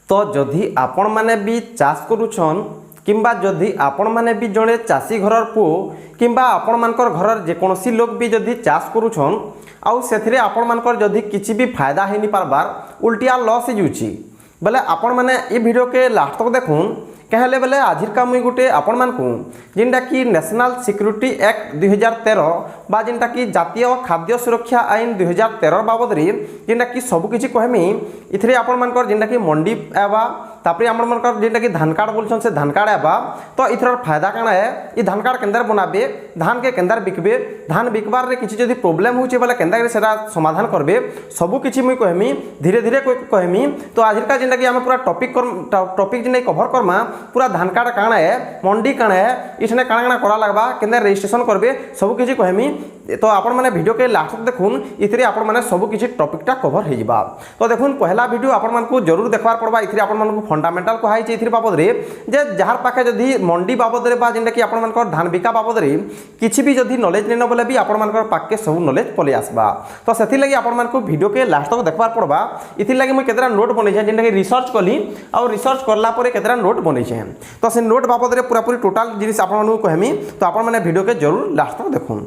तो जदि आपण माने भी चाष करूछन किंबा जदि आपण माने भी जड़े चाषी घरर पुओ किंबा आपण मानकर घरर जेकोसी लोग भी जदि चाष करूछन आउ से आपण मानकर जदि किसी भी फायदा है नहीं पारबार उल्टिया लॉस हो बोले आपण माने ये वीडियो के लास्ट तक देखून कहले बोले आजिर का मुई गोटे आपण मानकू जिनटा कि नेशनल सिक्यूरिटी एक्ट 2013 बा जिनटा कि जातीय खाद्य सुरक्षा आईन 2013 बाबद रे जिनटा कि सबकिछि कहमी इथरे आपण मानकर जिनटा कि मंडी आवा तापरे आपण मानकर जिनटा कि धान कार्ड बोलछन से धान कार्ड आवा तो इथर फायदा काना है ई धान कार्ड केंदर बनाबे धान के केंदर बिकबे धान बिकबार रे किछि जदि प्रॉब्लम होचे बोले केंदर रे सेटा समाधान करबे सबकिछि मुई कहमी धीरे धीरे कहमी। तो आजिर का जिनटा कि हम पूरा टॉपिक जिन कवर करमा पूरा धान कार्ड काना है मंडी काना है इठने काना काना करा लगबा केंदर रजिस्ट्रेशन करबे सब किछि कहमी। तो आपण माने वीडियो के लास्ट तक देखुन इथरे आपण माने सब किछि टॉपिकटा कवर हो जिबा। तो देखुन पहला वीडियो आपण मानकू जरूर देखबार पड़बा इथरे आपण मानकू फंडामेंटल कहै छै इथरे बाबद रे जे जहार पाखे जदि मंडी बाबद रे बा जिनटा कि आपण मानकर धान बिका बाबद रे किछि भी जदि नॉलेज नै न बोले भी आपण मानकर पाके सब नॉलेज पले आसबा। तो सेथि लागि आपण मानकू वीडियो के लास्ट तक देखबार पड़बा इथि लागि मैं केतरा नोट बनै छै जिनटा कि रिसर्च कली और रिसर्च करला परे केतरा नोट बनै छै। तो से नोट बाबद रे पूरा पूरी टोटल जिनिस आपण मानकू कहमी तो आपण माने वीडियो के जरूर लास्ट तक देखुन।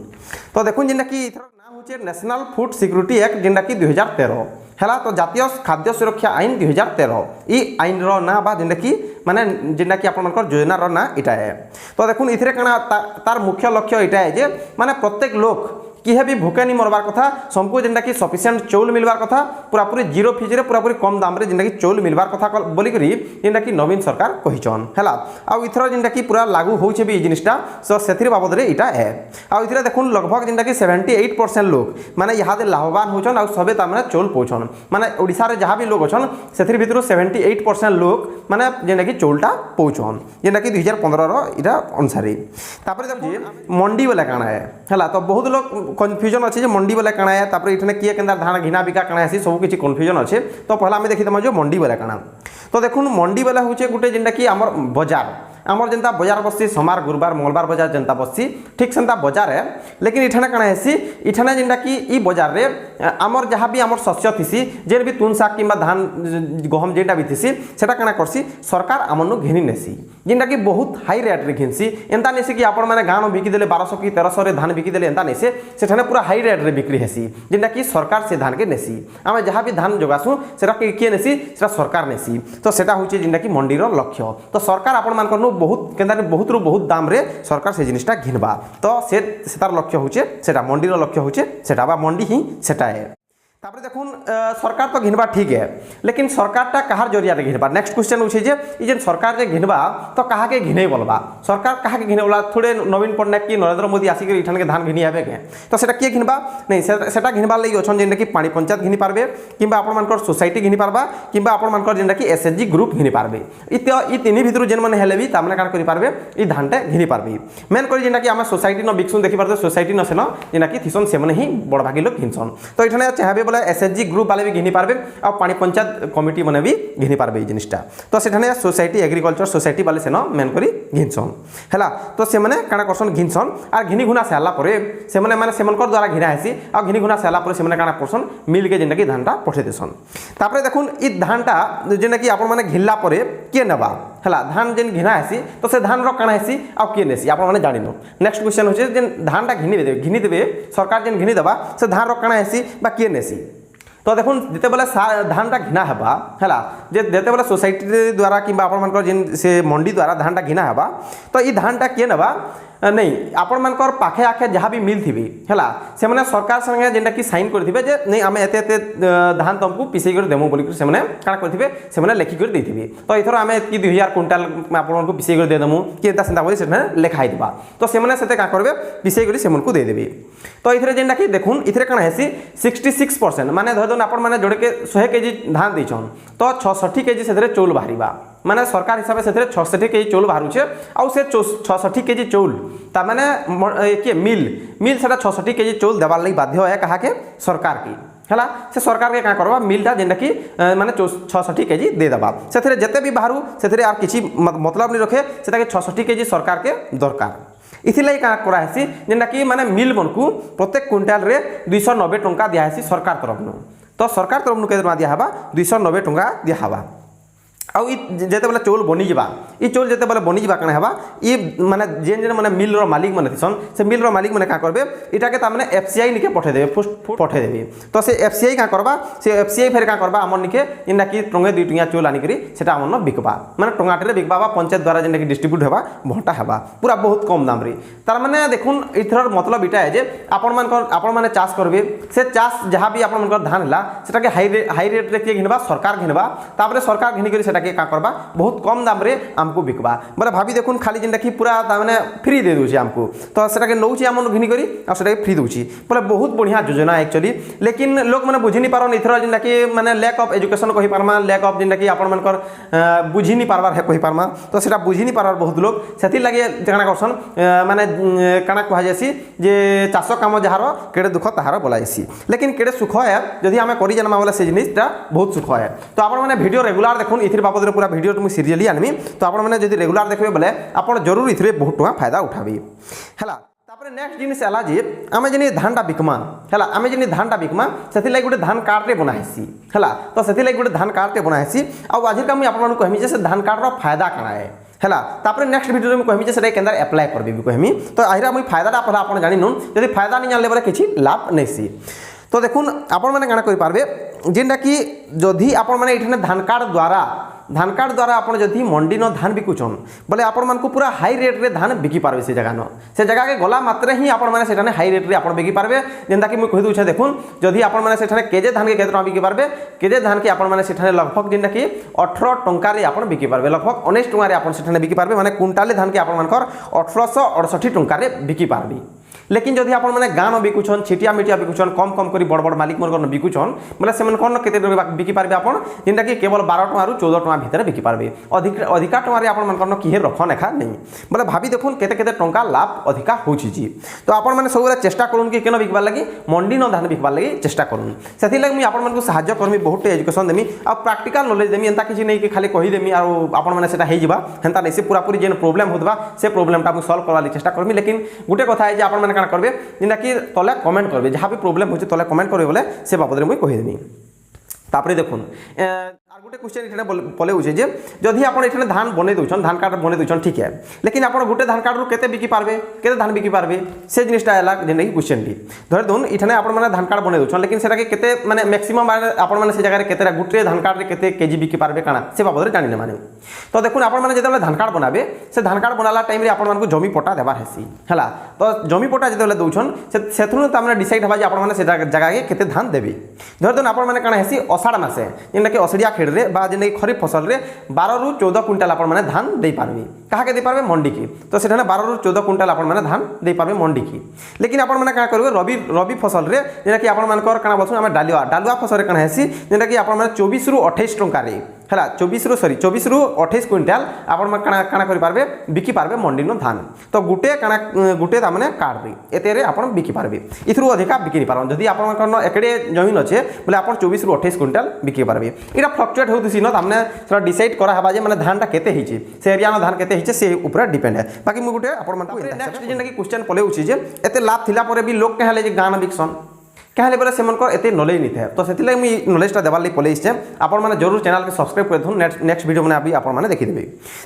तो देखुन जिनटा कि इथर नाम होचे नेशनल फूड सिक्यूरिटी एक्ट जिनटा कि 2013 हैला। तो जातीय खाद्य सुरक्षा आईन 2013 ई आईन रो ना बा जिनटा कि माने जिनटा कि आपण मानकर योजना रो ना इटा है। तो देखुन इथरे काना तार मुख्य लक्ष्य इटा है जे माने प्रत्येक लोक किहे भी भूखे नहीं मरबार कथा सबको जिनटा कि सफिशिएंट चौल मिलबार कथा पूरा पूरी जीरो फीस रे पूरा पूरी कम दाम रे जिनटा कि चौल मिलबार कथा बोली करी जिनटा कि नवीन सरकार कहिचन हैला। आ इथर जिनटा कि पूरा लागू होचे भी जिनिसटा सो सेथिर बाबद रे इटा है। आ इथरे देखुन लगभग जिनटा कि 78% लोग माने यहाँ दे लाभवान होचन आ सबे ता माने चौल पहुचन माने ओडिसा रे जहाँ भी लोग अछन सेथिर भितरु 78% लोग माने जिनटा कि चौलटा पहुचन जिनटा कि 2015 रो इटा अनुसार। तापर देखु मंडी वाला काना है हैला। तो बहुत लोग कन्फ्यूजन अच्छे मंडी वाला काना है तापर इठने किए केंदा धान घिना बिका काना है सब किछि कन्फ्यूजन अच्छे। तो पहला आम देखिदमा जो मंडी वाला काना। तो देखुन मंडी वाला होचे गुटे जिनटा कि आमर बाजार आमर जनता बाजार बससी सोमवार गुरुवार मंगलवार बाजार जनता बससी ठीक सेंता बाजार है। लेकिन इठाने काना हेसी इठाने जिनटा कि ई बाजार रे आमर जहाँ भी आमर शस्य थिसी जेन भी तुन शाक किंबा धान गहम जेटा भी थिसी सेटा काना करसी सरकार आमनु घिनी नेसी जिनटा कि बहुत हाई रेट रे घिनसी एंता नेसी कि आपण माने गानो बिकी देले 1200 की 1300 रे धान बिकी देले एंता नेसे सेठाने पूरा हाई रेट रे बिक्री हेसी जिनटा कि सरकार से धान के नेसी आमे जहाँ भी धान जोगासु सेटा किए नेसी सेटा सरकार नेसी। तो सेटा होची जिनटा कि मंडी रो लक्ष्य। तो सरकार आपण मानकर बहुत केंदा बहुत रु बहुत दाम रे सरकार से जिनिसटा घिनबा। तो सेटार लक्ष्य होचे सेटा मंडी रो लक्ष्य होचे सेटा बा मंडी ही सेटा है। तापर देखुन सरकार तो घिनबा ठीक है लेकिन सरकारटा कहार जरिया रे घिनबा नेक्स्ट क्वेश्चन होचे जे ई जे सरकार जे घिनबा तो कहा के घिनै बोलबा सरकार कहा के घिनै बोला थोड़े नवीन पटनायक की नरेंद्र मोदी आसी के इठान के धान घिनी आबे के तो सेटा के घिनबा नहीं सेटा घिनबा लई अछन जेंडा कि पानी पंचायत घिनी पारबे किंबा आपण मानकर सोसाइटी घिनी पारबा किंबा आपण मानकर जेंडा कि एसएचजी ग्रुप घिनी पारबे ई तीन भितरु जेन माने हेले भी तामने कान करि पारबे ई धानटा घिनी पारबे मेन करी जेंडा कि हम सोसाइटी न बिक्सुन देखि पारबे सोसाइटी न सेन जेंडा कि थिसन से माने ही बड़ भागी लोग घिनसन। तो इठाने चाहबे बोले एसएचजी ग्रुप वाले भी घिनी पारबे और पानी पंचायत कमिटी माने भी घिनी पारबे जिनिसटा। तो सेठाने सोसाइटी एग्रीकल्चर सोसाइटी वाले सेन मेन करी घिनसन हैला। तो से माने काना करसन घिनसन और घिनी घुना साला परे से माने सेमनकर द्वारा घिना हेसी और घिनी घुना साला परे से माने काना करसन मिल के जेंडा कि धानटा पठे देसन। तापरे देखुन ई धानटा जेंडा कि आपण माने घिल्ला परे के नेबा हैला धान जेन घिना हेसी तो से धान रो काना हेसी आ के नेसी आपण माने जानिनो। नेक्स्ट क्वेश्चन होचे जेन धानटा घिनी देबे सरकार जेन घिनी देबा से धान रो काना हेसी बा के नेसी। तो देखुन जेते बेले धानटा घिना हेबा हैला जेते बेले सोसाइटी द्वारा किंबा आपण मानकर जेन से मंडी द्वारा धानटा घिना हेबा तो ई धानटा के नेबा नहीं आपण मानकर पाखे आखे जहाँ भी मिल थी हैला से माने सरकार संगे जेंटा कि साइन करथिबे जे नहीं आमे एते एते धान तुमको पिसई कर देमु बोली से माने काना करथिबे से माने लेखि कर देथिबे। तो इथर आमे कि 2000 क्विंटल आपण को पिसई कर दे देमु कि एता सेंता बोली से लेखाई दिबा तो से माने सेते का करबे पिसई कर से मन को दे देबे। तो इथरे जेंटा कि देखुन इथरे काना हेसी 66% माने धर दन आपण माने जोड़े के 100 केजी धान दैछन तो 66 केजी सेतरे चौल बाहरिबा माने सरकार हिसाब से 66 केजी चौल बाहरुचे आउ से 66 केजी चौल ता माने के मिल सेटा 66 केजी चौल देबार लई बाध्य है कहा के सरकार की हैला से सरकार के का करबा मिलटा जेंटा कि माने 66 केजी दे देबा सेथरे जते भी बाहरु सेथरे आर किछि मतलब नहीं रखे सेटा के 66 केजी सरकार के दरकार। इथिलाई का करा हेसी जेंटा कि माने मिल मनकू प्रत्येक क्विंटल रे 290 टंका दिया हेसी सरकार तरफ न। तो सरकार तरफ न के दिया हबा 290 टंका दिया हबा आउ जेतेबेले चौल बनिजा ई चौल जेतेबेले बनिजा काना हेबा ई माने जेन जेन माने मिल रो मालिक माने थिसन से मिल रो मालिक माने का करबे इटा के तामने एफसीआई निके पठे देबे पठे देबे तो से एफसीआई का करबा से एफसीआई फेर का करबा हमन निके इना की टंगे 2 टंगिया चौल आनी करी सेटा हमन बिकबा माने टंगाटे बिकबा पंचायत द्वारा जेन की डिस्ट्रीब्यूट हेबा भंटा हेबा पूरा बहुत कम दाम रे तार माने देखुन इथर मतलब इटा है जे आपण माने चाष करबे से चाष जहां भी आपण मानकर धान हला सेटा के हाई रेट रे के घिनबा सरकार घिनबा तापरे सरकार घिनी करी सेटा के का करबा बहुत कम दाम रे हमको बिकबा बोले भाभी देखुन खाली जेनटा कि पूरा माने फ्री दे दोछि हमको तो सेटा के नौछि हमन घिनी करी आ सेटा के फ्री दोछि बोले बहुत बढ़िया योजना एक्चुअली लेकिन लोग माने बुझि नि पारन इथर जेनटा कि माने लैक ऑफ एजुकेशन कहि पारमा लैक ऑफ जेनटा कि आपण मानकर बुझि नि पारबार है कहि पारमा तो सेटा बुझि नि पारबार बहुत लोग सेति लागि काना करसन माने काना कहा जासी जे चाष काम जहार केडे दुख ताहार बोलाइसी लेकिन केडे सुख है जदि हमें करि जनमा बोले से जिनिसटा बहुत सुख है तो आपण माने वीडियो रेगुलर देखुन इथिर बाबद पूरा वीडियो तुम सीरियली आनमी तो आपण माने जदि रेगुलर देखबे बोले आपण जरूर इथिरे बहुत टका फायदा उठाबी हला तापर नेक्स्ट जिनिस हला जे आमे जनी धानटा बिकमा हला आमे जनी धानटा बिकमा सेति लागि गुटे धान कार्ड रे बनाइसी हला तो सेति लागि गुटे धान कार्ड रे बनाइसी आ आजिर का मैं आपण मानु कहमी जे से धान कार्ड रो फायदा काना है हला तापर नेक्स्ट वीडियो में कहमी जे सेटा केंदर अप्लाई करबी कहमी तो आहिरा मुई फायदाटा पहला आपण जानि नुन जदि फायदा नि जानले बोले किछि लाभ नैसी तो देखुन आपण माने काना करि पारबे जेनटा कि जदि आपण माने इठने धान कार्ड द्वारा आपण जदि मंडी न धान बिकुछन बोले आपण मान को पूरा हाई रेट रे धान बिकी पारबे से जगह के गला मात्रे ही आपण माने सेठाने हाई रेट रे आपण बिकी पारबे जेंता कि मैं कहि दूछे देखुन जदि आपण माने सेठाने केजे धान के केते टका बिकी पारबे केजे धान के आपण माने सेठाने लगभग जेंता कि 18 टंका रे आपण बिकी पारबे लगभग 19 टंका रे आपण सेठाने बिकी पारबे माने क्विंटाल धान के आपण मानकर 1868 टंका रे बिकी पारबे लेकिन जदि आपण माने गान बिकुछन छिटिया मिटिया बिकुछन कम कम करी बड़ बड़ मालिक मन बिकुछन बोले से कोन केते बिकी पारबे आपण जेंटा कि केवल 12 टका रु 14 टका भीतर बिकी पारबे अधिका टका रे आपण मन कोन किहे रखन एखा नहीं बोले भाभी देखुन केते केते टंका लाभ अधिका होछि जी तो आपण माने सब चेष्टा करूँ कि केन बिकबार लगी मंडी न धान बिकबार लगी चेष्टा करूँ से लगी मुझे आपण मानक साहाय्य करमी बहुत एजुकेशन देमी आ प्रैक्टिकल नॉलेज देमी एंता किछि नहीं कि खाली कहि देमी आ आपण माने सेटा हे जिबा हेंता नहीं से पूरा पूरी जेन प्रॉब्लम होतबा से प्रॉब्लमटा मु सॉल्व करवाली चेष्टा करमी लेकिन गुटे कथा है जे आपण माने काना करबे जेना कि तले कमेंट करबे जहाँ भी प्रॉब्लम होछि तले कमेंट करबे बोले से बाबद रे मुई कहि देमी तापरे देखुन आर गोटे क्वेश्चन इठने पले उछे जे जदि आपण इठने धान बने दोछन धान कार्ड बने दोछन ठीक है लेकिन आपण गोटे धान कार्ड रु केते बिकी पारबे केते धान बिकी पारबे से जिनिसटा हला जेने कि क्वेश्चन टी धर दोन इठने आपण माने धान कार्ड बने दोछन लेकिन सेटा के केते माने मैक्सिमम आपण माने से जगह रे केते गुटे धान कार्ड रे केते केजी बिकी पारबे काना से बाबद रे जानि न माने तो देखुन आपण माने जेतेले धान कार्ड बनाबे से धान कार्ड बनाला टाइम रे आपण मानकु जमी पट्टा देबार हेसी हला तो जमी पट्टा जेतेले दोछन सेथुनु तामने डिसाइड हबा जे आपण माने से जगह के केते धान देबे धर दोन आपण माने काना हेसी अषाढ़ मासे जेना कि अषढ़िया खेड़ रे बा जेना खरीफ फसल रे 12 रु 14 क्विंटल आपण माने धान दे पारबे कहा के दे पारबे मंडी की तो सेठाने 12 रु 14 क्विंटल आपण माने धान दे पारबे मंडी की लेकिन आपण माने का करबे रबी फसल रे जेना कि आपण मानकर काना बसु हम डालुआ फसल रे काना हेसी जेना कि आपण माने 24 रु 28 टंका रे हला 24 रु 28 क्विंटल आपण काना काना करि पारबे बिकी पारबे मंडी न धान तो गुटे ता माने कार्ड रे एते रे आपण बिकी पारबे इथरु अधिका बिकी नि पारन जदी आपण कन एकड़े जमीन अछि बोले आपण 24 रु 28 क्विंटल बिकी पारबे इरा फ्लक्चुएट होतसी न तामने सेटा डिसाइड करा हबा जे माने धानटा केते हिचे से एरिया न धान केते हिचे से ऊपर डिपेंड है बाकी मु गुटे आपण मानकु नेक्स्ट जेना कि क्वेश्चन पले उछि जे एते लाभ थिला परे भी लोग कहले जे गाना बिकसन कहले बोले से मनकर एते नॉलेज नहीं थे तो सेति लागि मी नॉलेजटा देबार लागि पले इछे आपण माने जरूर चैनल के सब्सक्राइब कर दउन नेक्स्ट वीडियो माने अभी आपण माने देखि देबे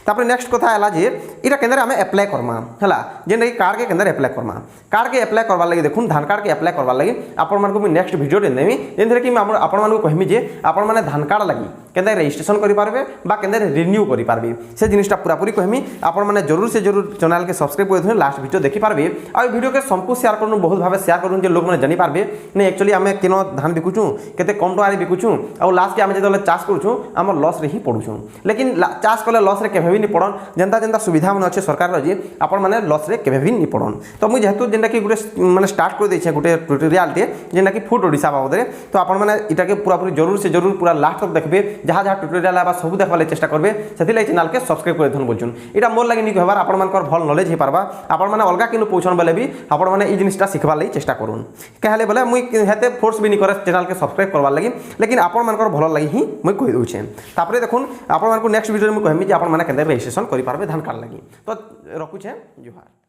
तापर नेक्स्ट कथा हला जे इरा केंद्र हमें अप्लाई करमा हला जेन कार्ड के केंद्र अप्लाई करमा कार्ड के अप्लाई करबा लागि देखुन धान कार्ड के अप्लाई करबा लागि आपण मानको मी नेक्स्ट वीडियो देनेमी जेनथरे कि आपण मानको कहमी जे आपण माने धान कार्ड लागि केंद्र रजिस्ट्रेशन करि पारबे बा केंद्र रिन्यू करि पारबे से जिनिसटा पूरा पूरी कहमी आपण माने जरूर से जरूर चैनल के सब्सक्राइब कर दउन लास्ट वीडियो देखि पारबे आ वीडियो के संपूर्ण शेयर करनु बहुत भाबे शेयर करनु जे लोग माने जानि पारबे ने एक्चुअली हमें केनो धान बिकुछु केते कम टका रे बिकुछु आ लास्ट के हमें जदले चाष करूछु हम लॉस रे ही पडुछु लेकिन चाष कले लॉस रे केभे भी नि पड़न जेंता जेंता सुविधा मन अच्छे सरकार रो जे आपण माने लॉस रे केभे भी नि पड़न तो मु जेहेतु जेंटा कि गुटे माने स्टार्ट कर दैछे गुटे ट्यूटोरियल टे जेंटा कि फूड ओडिसा बाबद रे तो आपण माने इटा के पूरा पूरी जरूर से जरूर पूरा लास्ट तक देखबे जहा जहा ट्यूटोरियल आबा सब देखबाले चेष्टा करबे सेति लागि चैनल के सब्सक्राइब कर धन बोलछुन इटा मोर लागि नि कहबार आपण मानकर भल नॉलेज हे पारबा आपण माने अलगा किनु पोछन बेले भी आपण माने ई जिनिसटा सिखबा लागि चेष्टा करून कहले बोले मुई हेते फोर्स भी नि करे चैनल के सब्सक्राइब करबार लागि लेकिन आपण मानकर भल लागि ही मुई कहि दउछे तापरे देखुन आपण मानकर नेक्स्ट वीडियो में कहमी जे आपण माने केंद्र रजिस्ट्रेशन करि पारबे धान कार्ड लागि तो रखुछे जुहार।